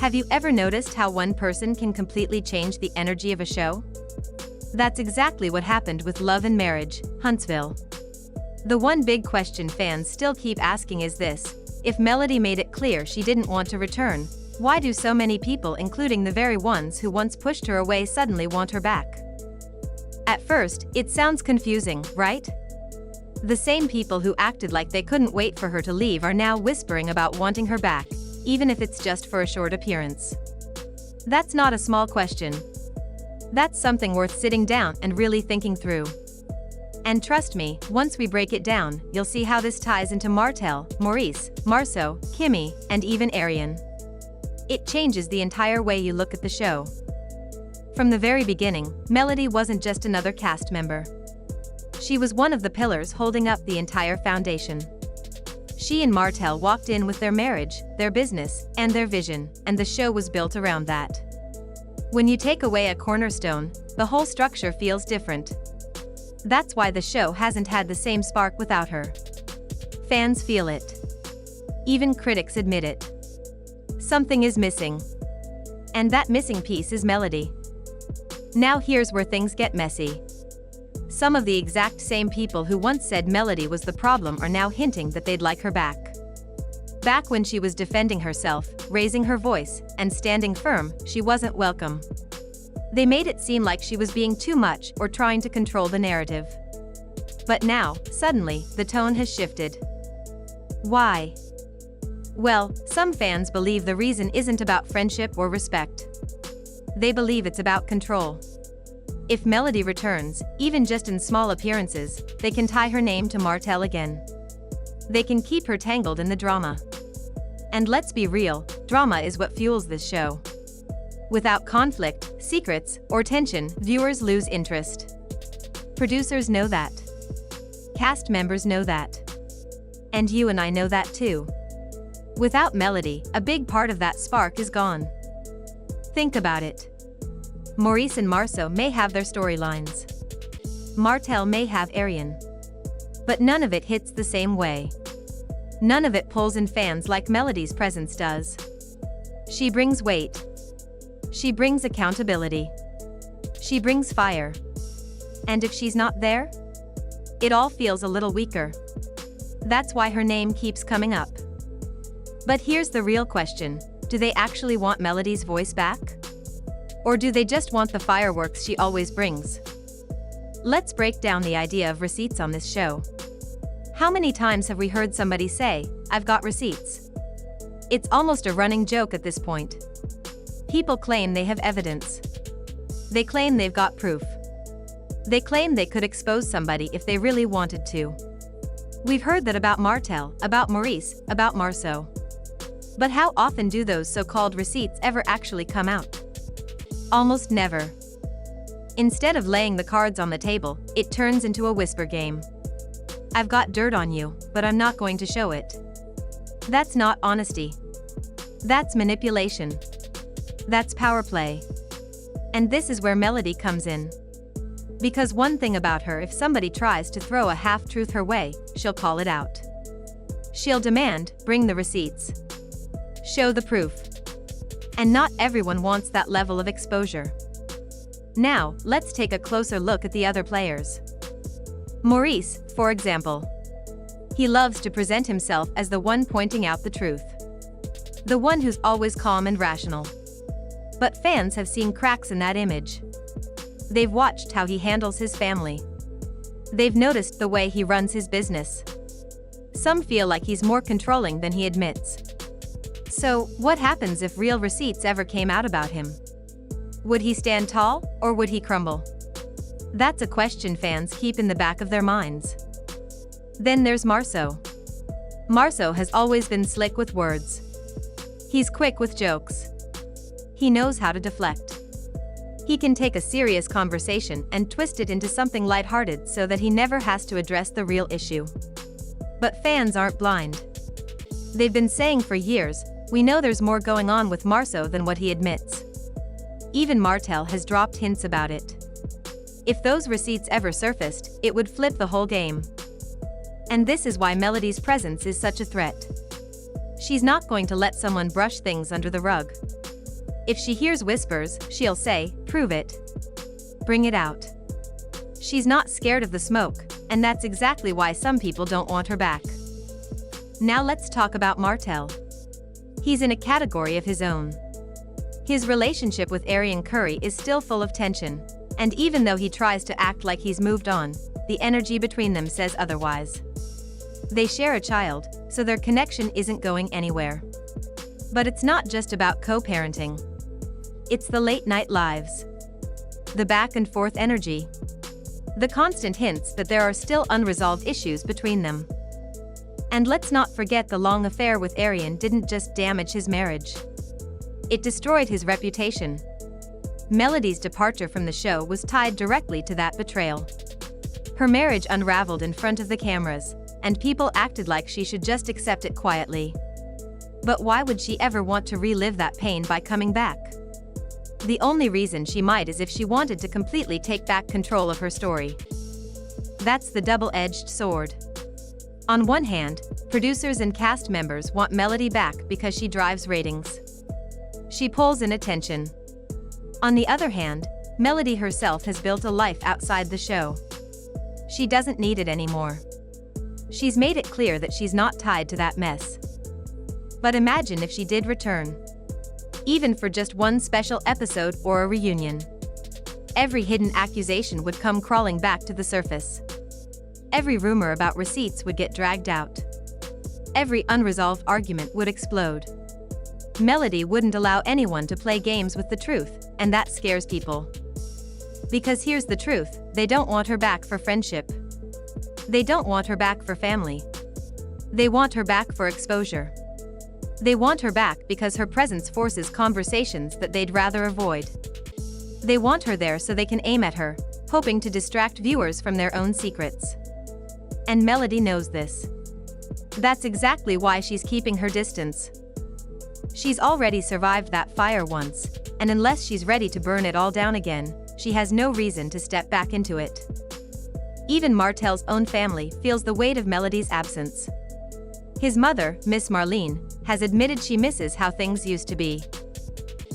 Have you ever noticed how one person can completely change the energy of a show? That's exactly what happened with Love and Marriage, Huntsville. The one big question fans still keep asking is this: if Melody made it clear she didn't want to return, why do so many people, including the very ones who once pushed her away, suddenly want her back? At first, it sounds confusing, right? The same people who acted like they couldn't wait for her to leave are now whispering about wanting her back, even if it's just for a short appearance. That's not a small question. That's something worth sitting down and really thinking through. And trust me, once we break it down, you'll see how this ties into Martell, Maurice, Marceau, Kimmy, and even Arian. It changes the entire way you look at the show. From the very beginning, Melody wasn't just another cast member. She was one of the pillars holding up the entire foundation. She and Martell walked in with their marriage, their business, and their vision, and the show was built around that. When you take away a cornerstone, the whole structure feels different. That's why the show hasn't had the same spark without her. Fans feel it. Even critics admit it. Something is missing. And that missing piece is Melody. Now here's where things get messy. Some of the exact same people who once said Melody was the problem are now hinting that they'd like her back. Back when she was defending herself, raising her voice, and standing firm, she wasn't welcome. They made it seem like she was being too much or trying to control the narrative. But now, suddenly, the tone has shifted. Why? Well, some fans believe the reason isn't about friendship or respect. They believe it's about control. If Melody returns, even just in small appearances, they can tie her name to Martell again. They can keep her tangled in the drama. And let's be real, drama is what fuels this show. Without conflict, secrets, or tension, viewers lose interest. Producers know that. Cast members know that. And you and I know that too. Without Melody, a big part of that spark is gone. Think about it. Maurice and Marceau may have their storylines. Martell may have Arian. But none of it hits the same way. None of it pulls in fans like Melody's presence does. She brings weight. She brings accountability. She brings fire. And if she's not there, it all feels a little weaker. That's why her name keeps coming up. But here's the real question: do they actually want Melody's voice back? Or do they just want the fireworks she always brings? Let's break down the idea of receipts on this show. How many times have we heard somebody say, "I've got receipts"? It's almost a running joke at this point. People claim they have evidence. They claim they've got proof. They claim they could expose somebody if they really wanted to. We've heard that about Martell, about Maurice, about Marceau. But how often do those so-called receipts ever actually come out? Almost never. Instead of laying the cards on the table, it turns into a whisper game. I've got dirt on you, but I'm not going to show it. That's not honesty. That's manipulation. That's power play. And this is where Melody comes in. Because one thing about her: if somebody tries to throw a half-truth her way, she'll call it out. She'll demand, bring the receipts. Show the proof. And not everyone wants that level of exposure. Now, let's take a closer look at the other players. Maurice, for example. He loves to present himself as the one pointing out the truth. The one who's always calm and rational. But fans have seen cracks in that image. They've watched how he handles his family. They've noticed the way he runs his business. Some feel like he's more controlling than he admits. So, what happens if real receipts ever came out about him? Would he stand tall, or would he crumble? That's a question fans keep in the back of their minds. Then there's Marceau. Marceau has always been slick with words. He's quick with jokes. He knows how to deflect. He can take a serious conversation and twist it into something lighthearted so that he never has to address the real issue. But fans aren't blind. They've been saying for years, we know there's more going on with Marceau than what he admits. Even Martell has dropped hints about it. If those receipts ever surfaced, it would flip the whole game. And this is why Melody's presence is such a threat. She's not going to let someone brush things under the rug. If she hears whispers, she'll say, "Prove it. Bring it out." She's not scared of the smoke, and that's exactly why some people don't want her back. Now let's talk about Martell. He's in a category of his own. His relationship with Arian Curry is still full of tension, and even though he tries to act like he's moved on, the energy between them says otherwise. They share a child, so their connection isn't going anywhere. But it's not just about co-parenting. It's the late-night lives, the back-and-forth energy, the constant hints that there are still unresolved issues between them. And let's not forget the long affair with Arian didn't just damage his marriage. It destroyed his reputation. Melody's departure from the show was tied directly to that betrayal. Her marriage unraveled in front of the cameras, and people acted like she should just accept it quietly. But why would she ever want to relive that pain by coming back? The only reason she might is if she wanted to completely take back control of her story. That's the double-edged sword. On one hand, producers and cast members want Melody back because she drives ratings. She pulls in attention. On the other hand, Melody herself has built a life outside the show. She doesn't need it anymore. She's made it clear that she's not tied to that mess. But imagine if she did return. Even for just one special episode or a reunion. Every hidden accusation would come crawling back to the surface. Every rumor about receipts would get dragged out. Every unresolved argument would explode. Melody wouldn't allow anyone to play games with the truth, and that scares people. Because here's the truth, they don't want her back for friendship. They don't want her back for family. They want her back for exposure. They want her back because her presence forces conversations that they'd rather avoid. They want her there so they can aim at her, hoping to distract viewers from their own secrets. And Melody knows this. That's exactly why she's keeping her distance. She's already survived that fire once, and unless she's ready to burn it all down again, she has no reason to step back into it. Even Martell's own family feels the weight of Melody's absence. His mother, Miss Marlene, has admitted she misses how things used to be.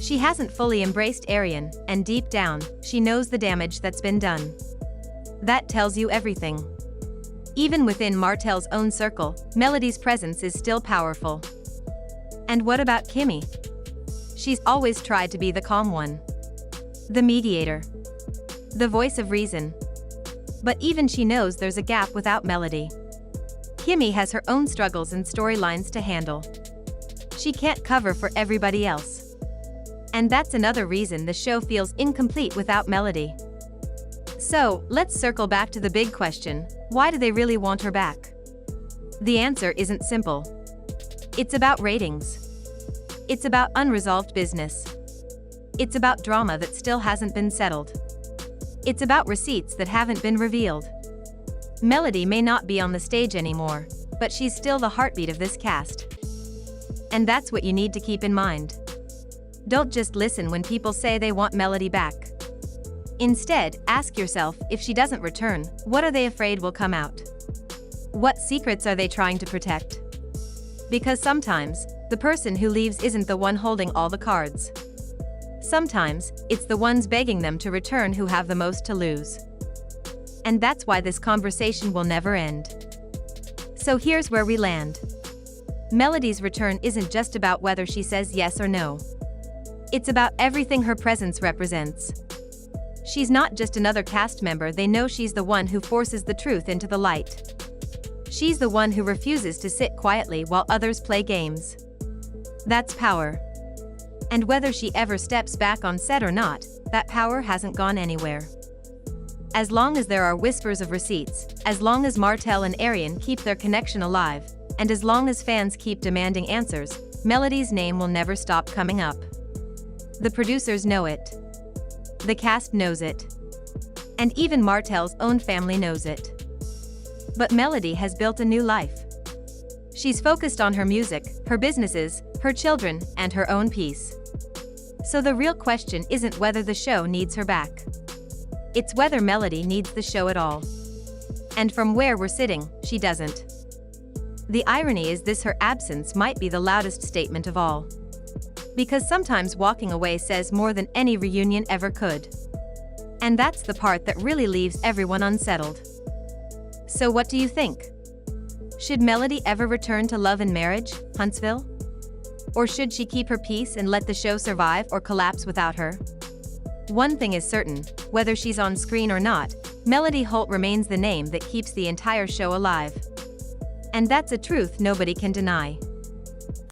She hasn't fully embraced Arian, and deep down, she knows the damage that's been done. That tells you everything. Even within Martell's own circle, Melody's presence is still powerful. And what about Kimmy? She's always tried to be the calm one. The mediator. The voice of reason. But even she knows there's a gap without Melody. Kimmy has her own struggles and storylines to handle. She can't cover for everybody else. And that's another reason the show feels incomplete without Melody. So, let's circle back to the big question, why do they really want her back? The answer isn't simple. It's about ratings. It's about unresolved business. It's about drama that still hasn't been settled. It's about receipts that haven't been revealed. Melody may not be on the stage anymore, but she's still the heartbeat of this cast. And that's what you need to keep in mind. Don't just listen when people say they want Melody back. Instead, ask yourself, if she doesn't return, what are they afraid will come out? What secrets are they trying to protect? Because sometimes, the person who leaves isn't the one holding all the cards. Sometimes, it's the ones begging them to return who have the most to lose. And that's why this conversation will never end. So here's where we land. Melody's return isn't just about whether she says yes or no. It's about everything her presence represents. She's not just another cast member, they know she's the one who forces the truth into the light. She's the one who refuses to sit quietly while others play games. That's power. And whether she ever steps back on set or not, that power hasn't gone anywhere. As long as there are whispers of receipts, as long as Martell and Arian keep their connection alive, and as long as fans keep demanding answers, Melody's name will never stop coming up. The producers know it. The cast knows it. And even Martell's own family knows it. But Melody has built a new life. She's focused on her music, her businesses, her children, and her own peace. So the real question isn't whether the show needs her back. It's whether Melody needs the show at all. And from where we're sitting, she doesn't. The irony is this: her absence might be the loudest statement of all. Because sometimes walking away says more than any reunion ever could. And that's the part that really leaves everyone unsettled. So what do you think? Should Melody ever return to Love and Marriage, Huntsville? Or should she keep her peace and let the show survive or collapse without her? One thing is certain, whether she's on screen or not, Melody Holt remains the name that keeps the entire show alive. And that's a truth nobody can deny.